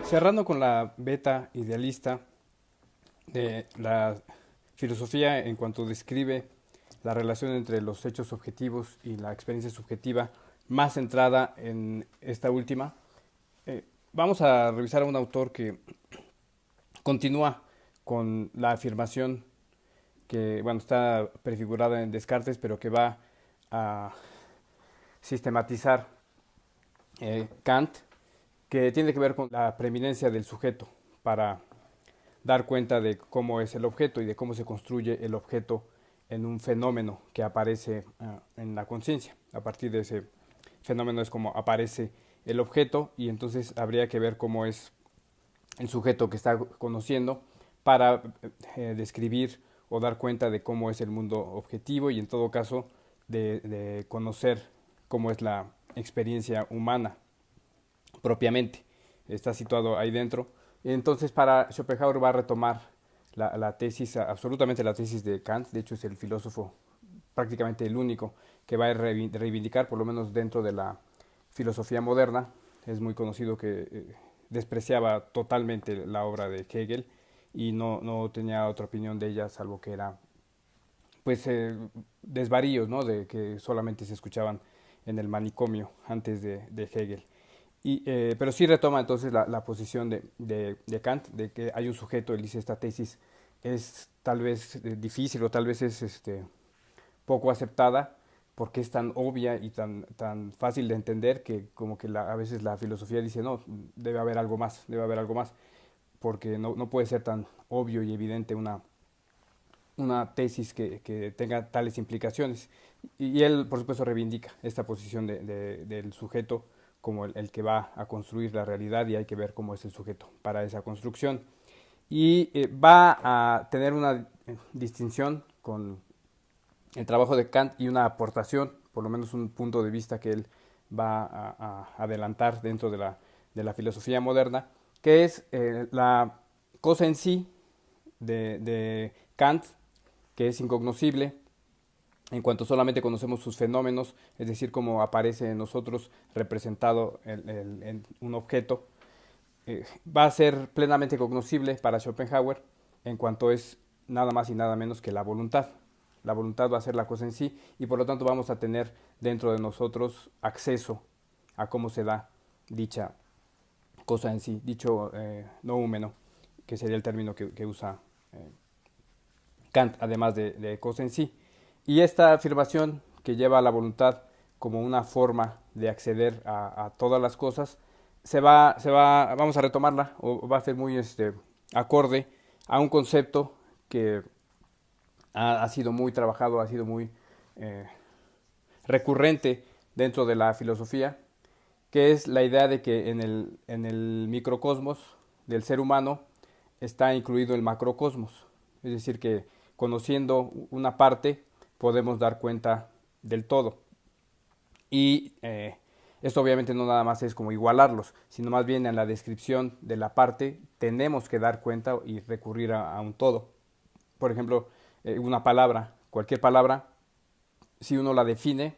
Cerrando con la beta idealista de la filosofía en cuanto describe la relación entre los hechos objetivos y la experiencia subjetiva, más centrada en esta última, vamos a revisar a un autor que continúa con la afirmación que, bueno, está prefigurada en Descartes, pero que va a sistematizar Kant, que tiene que ver con la preeminencia del sujeto para dar cuenta de cómo es el objeto y de cómo se construye el objeto en un fenómeno que aparece en la conciencia. A partir de ese fenómeno es como aparece el objeto, y entonces habría que ver cómo es el sujeto que está conociendo para describir o dar cuenta de cómo es el mundo objetivo, y en todo caso de conocer cómo es la experiencia humana propiamente. Está situado ahí dentro. Entonces, para Schopenhauer va a retomar la tesis, absolutamente la tesis de Kant. De hecho, es el filósofo prácticamente el único que va a reivindicar, por lo menos dentro de la filosofía moderna. Es muy conocido que despreciaba totalmente la obra de Hegel y no tenía otra opinión de ella, salvo que era pues desvaríos, ¿no? De que solamente se escuchaban en el manicomio antes de Hegel. Pero sí retoma entonces la posición de Kant, de que hay un sujeto. Él dice: esta tesis es tal vez difícil, o tal vez es poco aceptada, porque es tan obvia y tan fácil de entender, que como que a veces la filosofía dice: no, debe haber algo más, debe haber algo más, porque no puede ser tan obvio y evidente una tesis que tenga tales implicaciones. Y él, por supuesto, reivindica esta posición del sujeto como el que va a construir la realidad, y hay que ver cómo es el sujeto para esa construcción. Y va a tener una distinción con el trabajo de Kant y una aportación, por lo menos un punto de vista que él va a adelantar dentro de la filosofía moderna, que es la cosa en sí de Kant, que es incognoscible en cuanto solamente conocemos sus fenómenos, es decir, cómo aparece en nosotros representado en un objeto. Va a ser plenamente cognoscible para Schopenhauer en cuanto es nada más y nada menos que la voluntad. La voluntad va a ser la cosa en sí, y por lo tanto vamos a tener dentro de nosotros acceso a cómo se da dicha cosa en sí, dicho noúmeno, que sería el término que usa Kant, además de cosa en sí. Y esta afirmación, que lleva a la voluntad como una forma de acceder a todas las cosas, vamos a retomarla, o va a ser muy acorde a un concepto que ha sido muy trabajado, ha sido muy eh, recurrente dentro de la filosofía, que es la idea de que en el microcosmos del ser humano está incluido el macrocosmos. Es decir, que conociendo una parte podemos dar cuenta del todo. Y esto obviamente no nada más es como igualarlos, sino más bien en la descripción de la parte tenemos que dar cuenta y recurrir a un todo. Por ejemplo, una palabra, cualquier palabra, si uno la define,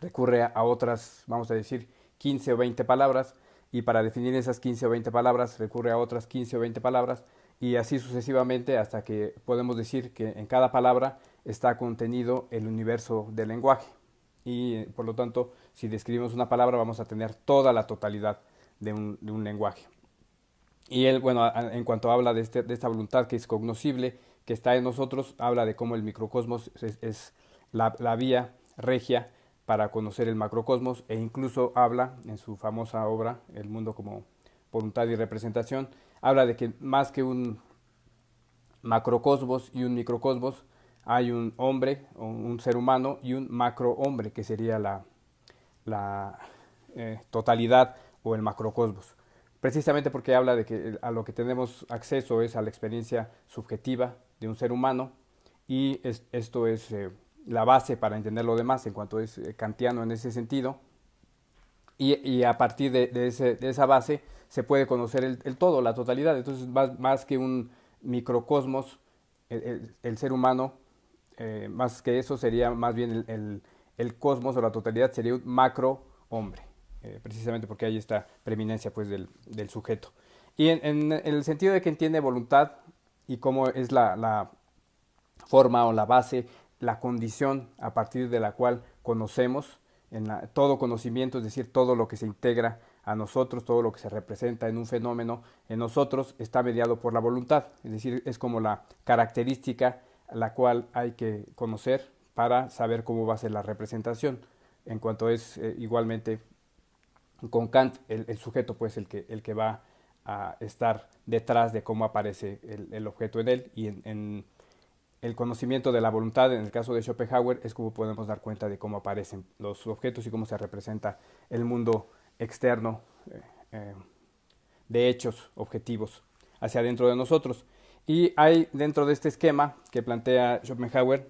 recurre a otras, vamos a decir, 15 o 20 palabras, y para definir esas 15 o 20 palabras recurre a otras 15 o 20 palabras, y así sucesivamente, hasta que podemos decir que en cada palabra está contenido el universo del lenguaje. Y por lo tanto, si describimos una palabra, vamos a tener toda la totalidad de un lenguaje. Y él, bueno, en cuanto habla de esta voluntad que es cognoscible, que está en nosotros, habla de cómo el microcosmos es la vía regia para conocer el macrocosmos, e incluso habla en su famosa obra El mundo como voluntad y representación, habla de que más que un macrocosmos y un microcosmos, hay un hombre, o un ser humano, y un macrohombre, que sería la totalidad o el macrocosmos. Precisamente porque habla de que a lo que tenemos acceso es a la experiencia subjetiva de un ser humano, y esto es la base para entender lo demás, en cuanto es kantiano en ese sentido. Y a partir de esa base se puede conocer el todo, la totalidad. Entonces, más que un microcosmos, el ser humano, más que eso, sería más bien el cosmos, o la totalidad sería un macro hombre. precisamente porque hay esta preeminencia pues del sujeto. Y en el sentido de que entiende voluntad y cómo es la forma o la base, la condición a partir de la cual conocemos, todo conocimiento, es decir, todo lo que se integra a nosotros, todo lo que se representa en un fenómeno en nosotros está mediado por la voluntad, es decir, es como la característica la cual hay que conocer para saber cómo va a ser la representación, en cuanto es igualmente con Kant el sujeto pues el que va a estar detrás de cómo aparece el objeto en él, y en el conocimiento de la voluntad, en el caso de Schopenhauer, es como podemos dar cuenta de cómo aparecen los objetos y cómo se representa el mundo externo eh, de hechos objetivos hacia adentro de nosotros. Y hay dentro de este esquema que plantea Schopenhauer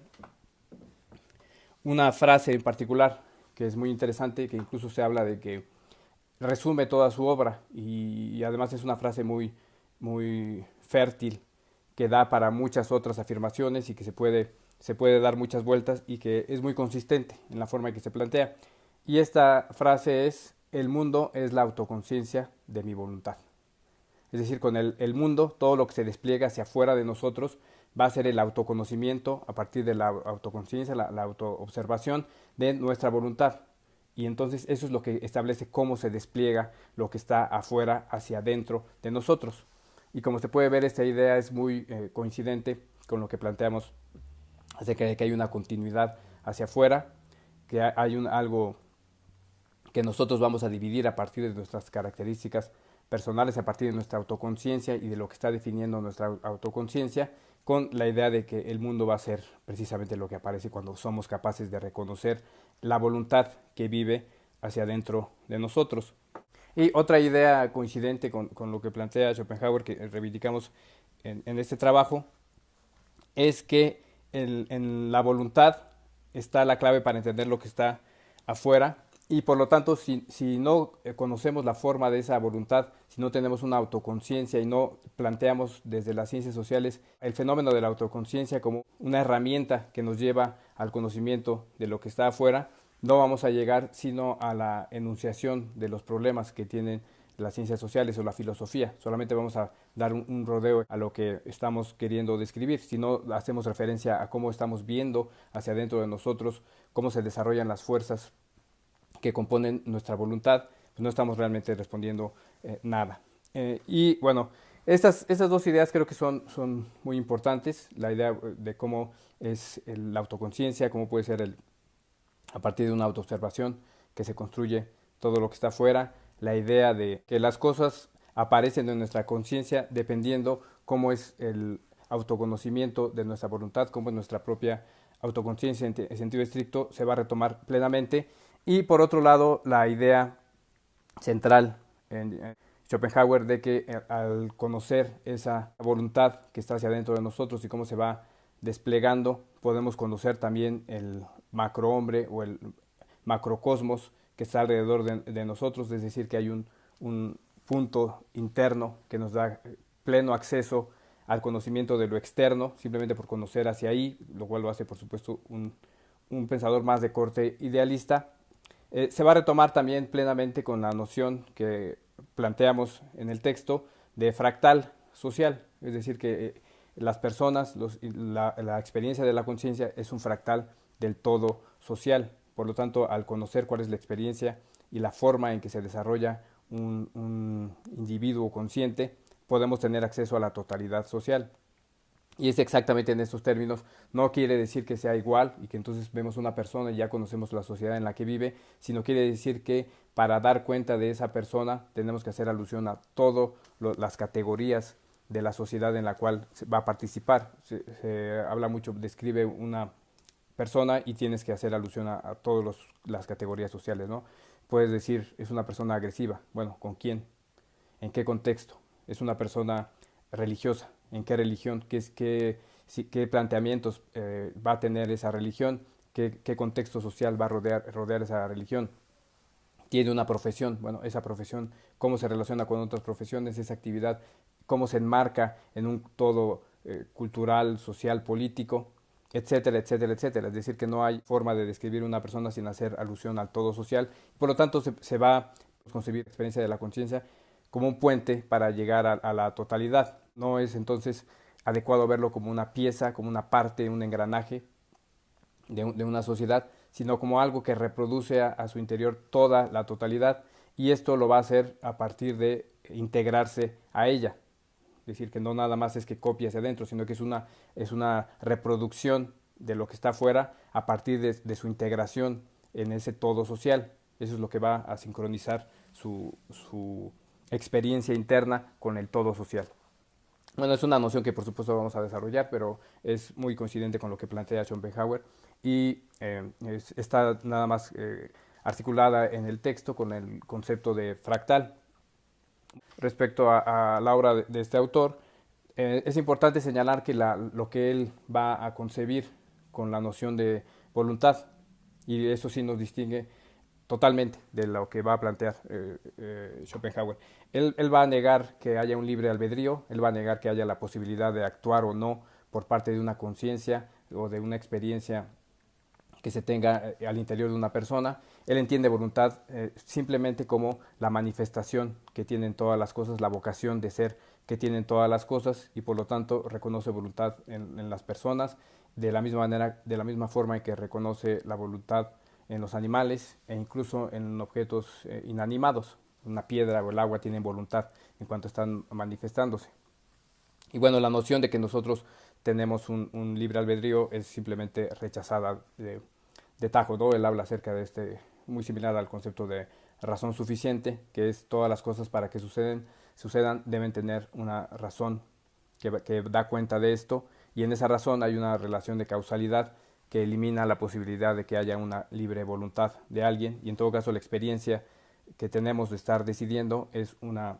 una frase en particular que es muy interesante, que incluso se habla de que resume toda su obra, y además es una frase muy fértil que da para muchas otras afirmaciones y que se puede dar muchas vueltas y que es muy consistente en la forma en que se plantea. Y esta frase es: el mundo es la autoconciencia de mi voluntad. Es decir, con el mundo, todo lo que se despliega hacia afuera de nosotros va a ser el autoconocimiento a partir de la autoconciencia, la autoobservación de nuestra voluntad. Y entonces eso es lo que establece cómo se despliega lo que está afuera hacia adentro de nosotros. Y como se puede ver, esta idea es muy coincidente con lo que planteamos acerca de que hay una continuidad hacia afuera, que hay algo que nosotros vamos a dividir a partir de nuestras características personales, a partir de nuestra autoconciencia y de lo que está definiendo nuestra autoconciencia, con la idea de que el mundo va a ser precisamente lo que aparece cuando somos capaces de reconocer la voluntad que vive hacia adentro de nosotros. Y otra idea coincidente con lo que plantea Schopenhauer, que reivindicamos en este trabajo, es que en la voluntad está la clave para entender lo que está afuera, y por lo tanto si no conocemos la forma de esa voluntad, si no tenemos una autoconciencia y no planteamos desde las ciencias sociales el fenómeno de la autoconciencia como una herramienta que nos lleva al conocimiento de lo que está afuera, no vamos a llegar sino a la enunciación de los problemas que tienen las ciencias sociales o la filosofía. Solamente vamos a dar un rodeo a lo que estamos queriendo describir. Si no hacemos referencia a cómo estamos viendo hacia adentro de nosotros, cómo se desarrollan las fuerzas que componen nuestra voluntad, pues no estamos realmente respondiendo nada. Y bueno, estas dos ideas creo que son muy importantes. La idea de cómo es la autoconciencia, cómo puede ser a partir de una autoobservación que se construye todo lo que está afuera, la idea de que las cosas aparecen en nuestra conciencia dependiendo cómo es el autoconocimiento de nuestra voluntad, cómo es nuestra propia autoconciencia en sentido estricto se va a retomar plenamente. Y por otro lado, la idea central en Schopenhauer de que al conocer esa voluntad que está hacia adentro de nosotros y cómo se va desplegando, podemos conocer también el macrohombre o el macrocosmos que está alrededor de nosotros, es decir, que hay un punto interno que nos da pleno acceso al conocimiento de lo externo, simplemente por conocer hacia ahí, lo cual lo hace, por supuesto, un pensador más de corte idealista. Se va a retomar también plenamente con la noción que planteamos en el texto de fractal social, es decir, que las personas, la experiencia de la conciencia es un fractal del todo social. Por lo tanto, al conocer cuál es la experiencia y la forma en que se desarrolla un individuo consciente, podemos tener acceso a la totalidad social. Y es exactamente en estos términos. No quiere decir que sea igual y que entonces vemos una persona y ya conocemos la sociedad en la que vive, sino quiere decir que para dar cuenta de esa persona tenemos que hacer alusión a todas las categorías de la sociedad en la cual va a participar. Se habla mucho, describe una persona y tienes que hacer alusión a todas las categorías sociales, ¿no? Puedes decir, es una persona agresiva. Bueno, ¿con quién? ¿En qué contexto? Es una persona religiosa. ¿En qué religión? ¿Qué planteamientos va a tener esa religión? ¿Qué contexto social va a rodear esa religión? Tiene una profesión. Bueno, esa profesión, ¿cómo se relaciona con otras profesiones? Esa actividad, ¿cómo se enmarca en un todo cultural, social, político? Etcétera, etcétera, etcétera. Es decir, que no hay forma de describir una persona sin hacer alusión al todo social. Por lo tanto, se va concebir la experiencia de la conciencia como un puente para llegar a la totalidad. No es entonces adecuado verlo como una pieza, como una parte, un engranaje de una sociedad, sino como algo que reproduce a su interior toda la totalidad, y esto lo va a hacer a partir de integrarse a ella. Es decir, que no nada más es que copie hacia adentro, sino que es una reproducción de lo que está afuera a partir de su integración en ese todo social. Eso es lo que va a sincronizar su experiencia interna con el todo social. Bueno, es una noción que por supuesto vamos a desarrollar, pero es muy coincidente con lo que plantea Schopenhauer y está nada más articulada en el texto con el concepto de fractal. Respecto a la obra de este autor, es importante señalar que lo que él va a concebir con la noción de voluntad, y eso sí nos distingue totalmente de lo que va a plantear Schopenhauer. Él va a negar que haya un libre albedrío, él va a negar que haya la posibilidad de actuar o no por parte de una conciencia o de una experiencia que se tenga al interior de una persona. Él entiende voluntad simplemente como la manifestación que tienen todas las cosas, la vocación de ser que tienen todas las cosas, y por lo tanto reconoce voluntad en las personas de la misma manera, de la misma forma en que reconoce la voluntad en los animales e incluso en objetos inanimados. Una piedra o el agua tienen voluntad en cuanto están manifestándose. Y bueno, la noción de que nosotros tenemos un libre albedrío es simplemente rechazada de tajo, ¿no? Él habla acerca de muy similar al concepto de razón suficiente, que es todas las cosas para que sucedan deben tener una razón que da cuenta de esto, y en esa razón hay una relación de causalidad que elimina la posibilidad de que haya una libre voluntad de alguien, y en todo caso la experiencia que tenemos de estar decidiendo es una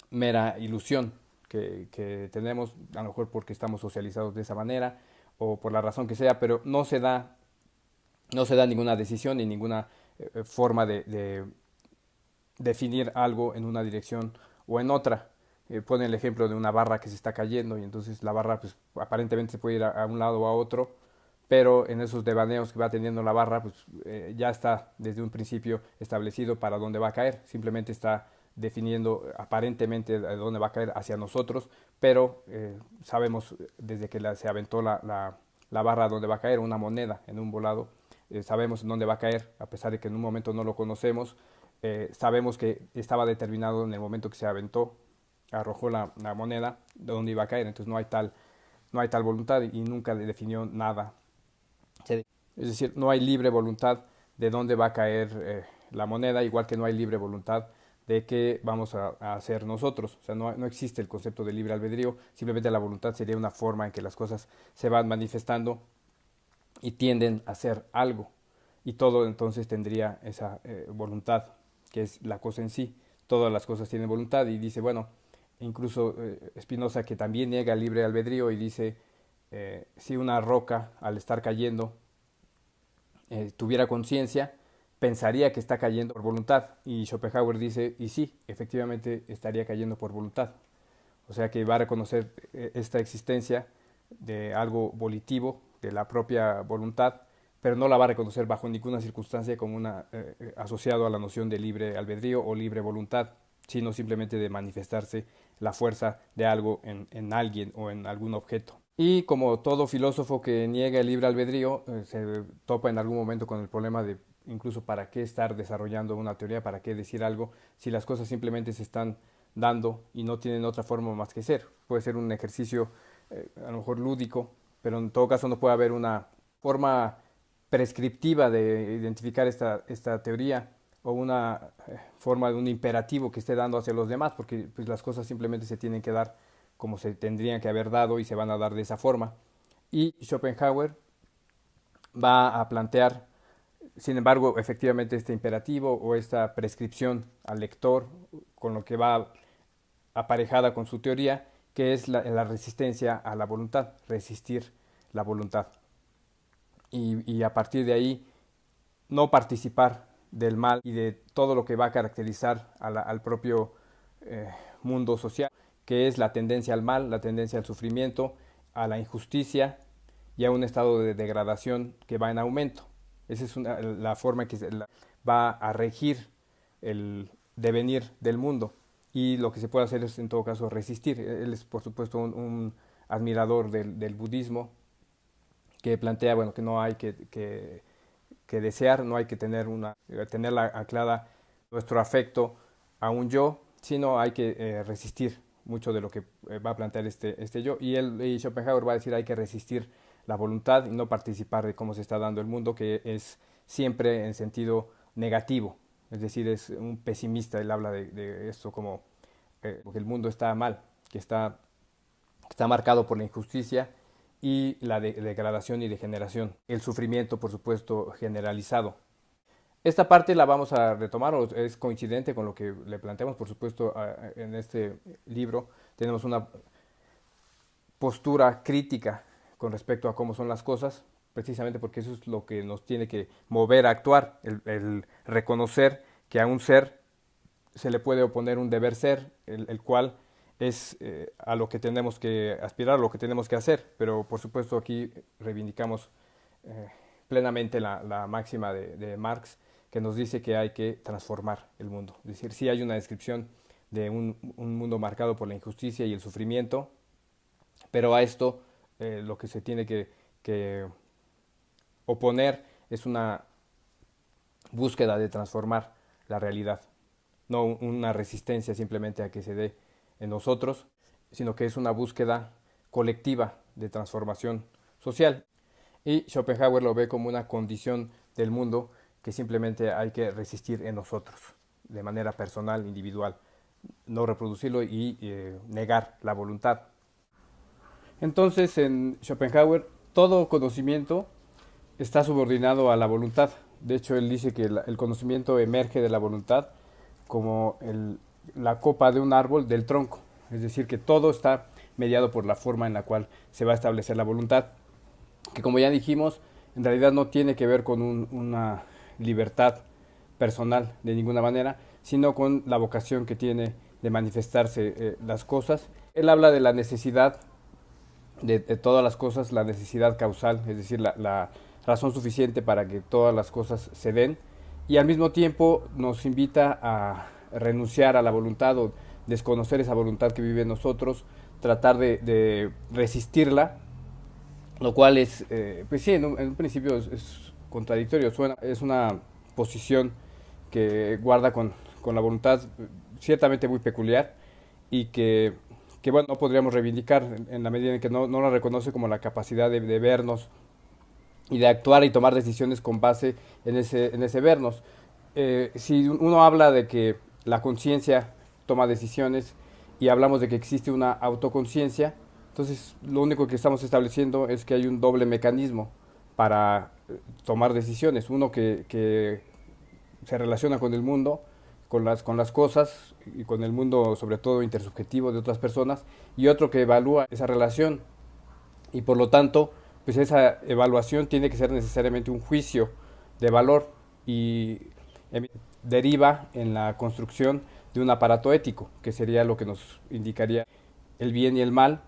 mera ilusión que tenemos, a lo mejor porque estamos socializados de esa manera o por la razón que sea, pero no se da ninguna decisión ni ninguna forma de definir algo en una dirección o en otra. Pone el ejemplo de una barra que se está cayendo, y entonces la barra pues aparentemente se puede ir a un lado o a otro, pero en esos devaneos que va teniendo la barra pues ya está desde un principio establecido para dónde va a caer, simplemente está definiendo aparentemente de dónde va a caer hacia nosotros, pero sabemos desde que se aventó la barra dónde va a caer, una moneda en un volado, sabemos en dónde va a caer, a pesar de que en un momento no lo conocemos, sabemos que estaba determinado en el momento que se aventó, arrojó la moneda, de dónde iba a caer, entonces no hay tal voluntad y nunca definió nada. Es decir, no hay libre voluntad de dónde va a caer la moneda, igual que no hay libre voluntad de qué vamos a hacer nosotros. O sea, no existe el concepto de libre albedrío, simplemente la voluntad sería una forma en que las cosas se van manifestando y tienden a hacer algo. Y todo entonces tendría esa voluntad, que es la cosa en sí. Todas las cosas tienen voluntad, y dice, bueno, incluso Spinoza, que también niega el libre albedrío, y dice, si una roca al estar cayendo tuviera conciencia, pensaría que está cayendo por voluntad. Y Schopenhauer dice, y sí, efectivamente estaría cayendo por voluntad. O sea que va a reconocer esta existencia de algo volitivo, de la propia voluntad, pero no la va a reconocer bajo ninguna circunstancia como asociado a la noción de libre albedrío o libre voluntad, sino simplemente de manifestarse la fuerza de algo en alguien o en algún objeto. Y como todo filósofo que niega el libre albedrío, se topa en algún momento con el problema de incluso para qué estar desarrollando una teoría, para qué decir algo, si las cosas simplemente se están dando y no tienen otra forma más que ser. Puede ser un ejercicio a lo mejor lúdico, pero en todo caso no puede haber una forma prescriptiva de identificar esta teoría, o una forma de un imperativo que esté dando hacia los demás, porque pues, las cosas simplemente se tienen que dar como se tendrían que haber dado y se van a dar de esa forma. Y Schopenhauer va a plantear, sin embargo, efectivamente este imperativo o esta prescripción al lector, con lo que va aparejada con su teoría, que es la resistencia a la voluntad, resistir la voluntad. Y a partir de ahí no participar del mal y de todo lo que va a caracterizar al propio mundo social, que es la tendencia al mal, la tendencia al sufrimiento, a la injusticia y a un estado de degradación que va en aumento. Esa es la forma en que va a regir el devenir del mundo. Y lo que se puede hacer es, en todo caso, resistir. Él es, por supuesto, un admirador del budismo, que plantea, bueno, que no hay que desear, no hay que tener anclada nuestro afecto a un yo, sino hay que resistir mucho de lo que va a plantear este yo. Y Schopenhauer va a decir hay que resistir la voluntad y no participar de cómo se está dando el mundo, que es siempre en sentido negativo. Es decir, es un pesimista. Él habla de esto como que el mundo está mal, que está marcado por la injusticia y la degradación y degeneración. El sufrimiento, por supuesto, generalizado. Esta parte la vamos a retomar, o es coincidente con lo que le planteamos, por supuesto, en este libro. Tenemos una postura crítica con respecto a cómo son las cosas, precisamente porque eso es lo que nos tiene que mover a actuar, el reconocer que a un ser se le puede oponer un deber ser, el cual es a lo que tenemos que aspirar, lo que tenemos que hacer, pero por supuesto aquí reivindicamos plenamente la máxima de Marx, que nos dice que hay que transformar el mundo. Es decir, sí hay una descripción de un mundo marcado por la injusticia y el sufrimiento, pero a esto lo que se tiene que oponer es una búsqueda de transformar la realidad, no una resistencia simplemente a que se dé en nosotros, sino que es una búsqueda colectiva de transformación social. Y Schopenhauer lo ve como una condición del mundo que simplemente hay que resistir en nosotros, de manera personal, individual, no reproducirlo y negar la voluntad. Entonces, en Schopenhauer, todo conocimiento está subordinado a la voluntad. De hecho, él dice que el conocimiento emerge de la voluntad como la copa de un árbol del tronco. Es decir, que todo está mediado por la forma en la cual se va a establecer la voluntad, que como ya dijimos, en realidad no tiene que ver con una libertad personal de ninguna manera, sino con la vocación que tiene de manifestarse las cosas. Él habla de la necesidad de todas las cosas, la necesidad causal, es decir, la razón suficiente para que todas las cosas se den, y al mismo tiempo nos invita a renunciar a la voluntad o desconocer esa voluntad que vive en nosotros, tratar de resistirla, lo cual es, pues sí, en un principio es contradictorio, es una posición que guarda con la voluntad ciertamente muy peculiar y que bueno, no podríamos reivindicar en la medida en que no la reconoce como la capacidad de vernos y de actuar y tomar decisiones con base en ese vernos. Si uno habla de que la conciencia toma decisiones y hablamos de que existe una autoconciencia, entonces lo único que estamos estableciendo es que hay un doble mecanismo para tomar decisiones. Uno que se relaciona con el mundo, con las cosas y con el mundo sobre todo intersubjetivo de otras personas, y otro que evalúa esa relación y por lo tanto pues esa evaluación tiene que ser necesariamente un juicio de valor y deriva en la construcción de un aparato ético, que sería lo que nos indicaría el bien y el mal,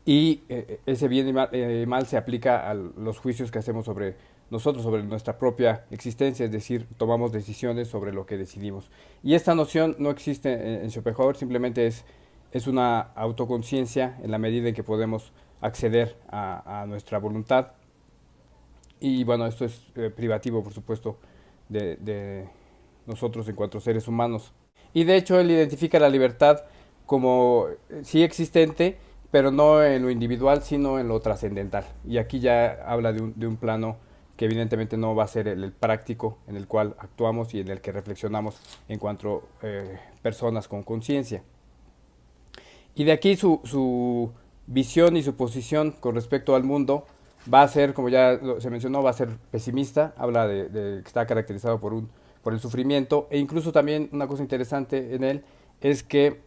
y ese bien y mal se aplica a los juicios que hacemos sobre nosotros, sobre nuestra propia existencia, es decir, tomamos decisiones sobre lo que decidimos. Y esta noción no existe en Schopenhauer, simplemente es una autoconciencia en la medida en que podemos acceder a nuestra voluntad. Y bueno, esto es privativo, por supuesto, de nosotros en cuanto seres humanos. Y de hecho él identifica la libertad como sí existente, pero no en lo individual, sino en lo trascendental. Y aquí ya habla de un plano que evidentemente no va a ser el práctico en el cual actuamos y en el que reflexionamos en cuanto personas con conciencia. Y de aquí su visión y su posición con respecto al mundo va a ser, como ya se mencionó, va a ser pesimista, habla de que está caracterizado por el sufrimiento, e incluso también una cosa interesante en él es que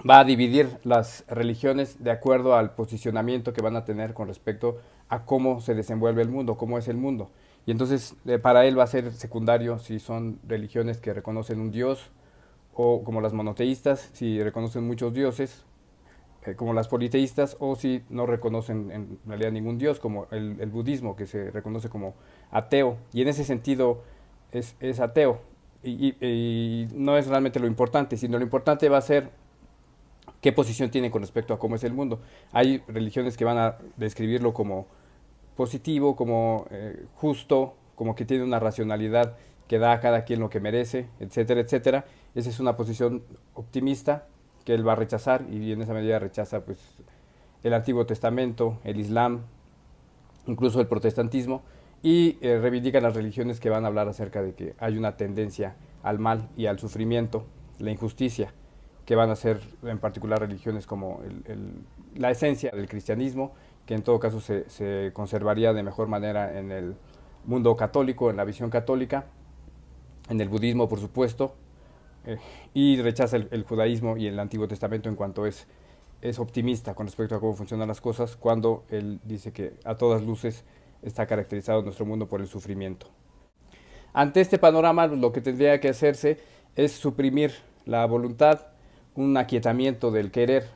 va a dividir las religiones de acuerdo al posicionamiento que van a tener con respecto a cómo se desenvuelve el mundo, cómo es el mundo. Y entonces para él va a ser secundario si son religiones que reconocen un dios, o como las monoteístas, si reconocen muchos dioses, como las politeístas, o si no reconocen en realidad ningún dios, como el budismo, que se reconoce como ateo, y en ese sentido es ateo. y no es realmente lo importante, sino lo importante va a ser qué posición tienen con respecto a cómo es el mundo. Hay religiones que van a describirlo como positivo, como justo, como que tiene una racionalidad que da a cada quien lo que merece, etcétera, etcétera. Esa es una posición optimista que él va a rechazar y en esa medida rechaza pues el Antiguo Testamento, el Islam, incluso el protestantismo, y reivindican las religiones que van a hablar acerca de que hay una tendencia al mal y al sufrimiento, la injusticia, que van a ser en particular religiones como la esencia del cristianismo, que en todo caso se conservaría de mejor manera en el mundo católico, en la visión católica, en el budismo por supuesto, y rechaza el judaísmo y el Antiguo Testamento en cuanto es optimista con respecto a cómo funcionan las cosas, cuando él dice que a todas luces está caracterizado nuestro mundo por el sufrimiento. Ante este panorama, lo que tendría que hacerse es suprimir la voluntad, un aquietamiento del querer,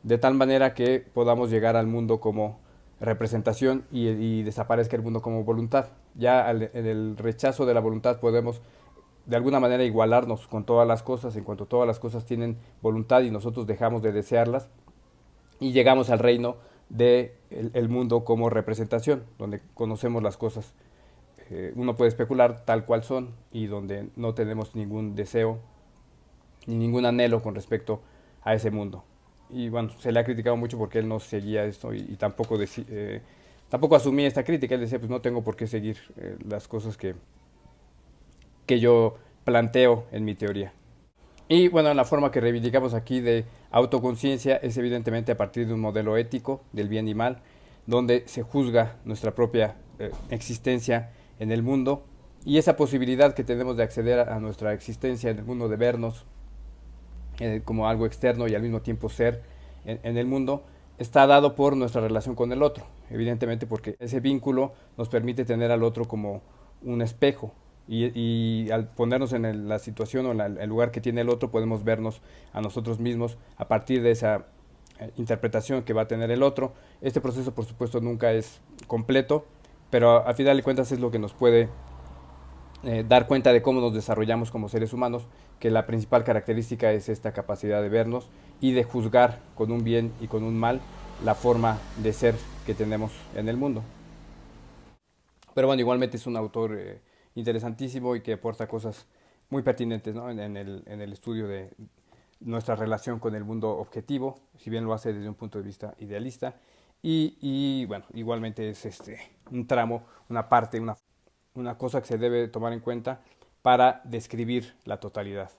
de tal manera que podamos llegar al mundo como representación y desaparezca el mundo como voluntad. Ya en el rechazo de la voluntad podemos de alguna manera igualarnos con todas las cosas en cuanto todas las cosas tienen voluntad y nosotros dejamos de desearlas y llegamos al reino de el mundo como representación, donde conocemos las cosas. Uno puede especular tal cual son y donde no tenemos ningún deseo ni ningún anhelo con respecto a ese mundo. Y bueno, se le ha criticado mucho porque él no seguía esto y tampoco, tampoco asumía esta crítica. Él decía, pues no tengo por qué seguir las cosas que yo planteo en mi teoría. Y bueno, la forma que reivindicamos aquí de autoconciencia es evidentemente a partir de un modelo ético del bien y mal, donde se juzga nuestra propia existencia en el mundo y esa posibilidad que tenemos de acceder a nuestra existencia en el mundo, de vernos como algo externo y al mismo tiempo ser en el mundo, está dado por nuestra relación con el otro, evidentemente porque ese vínculo nos permite tener al otro como un espejo y al ponernos en la situación o en el lugar que tiene el otro podemos vernos a nosotros mismos a partir de esa interpretación que va a tener el otro. Este proceso por supuesto nunca es completo, pero al final de cuentas es lo que nos puede dar cuenta de cómo nos desarrollamos como seres humanos, que la principal característica es esta capacidad de vernos y de juzgar con un bien y con un mal la forma de ser que tenemos en el mundo. Pero bueno, igualmente es un autor interesantísimo y que aporta cosas muy pertinentes, ¿no? En el estudio de nuestra relación con el mundo objetivo, si bien lo hace desde un punto de vista idealista. Y bueno, igualmente es un tramo, una parte, una cosa que se debe tomar en cuenta para describir la totalidad.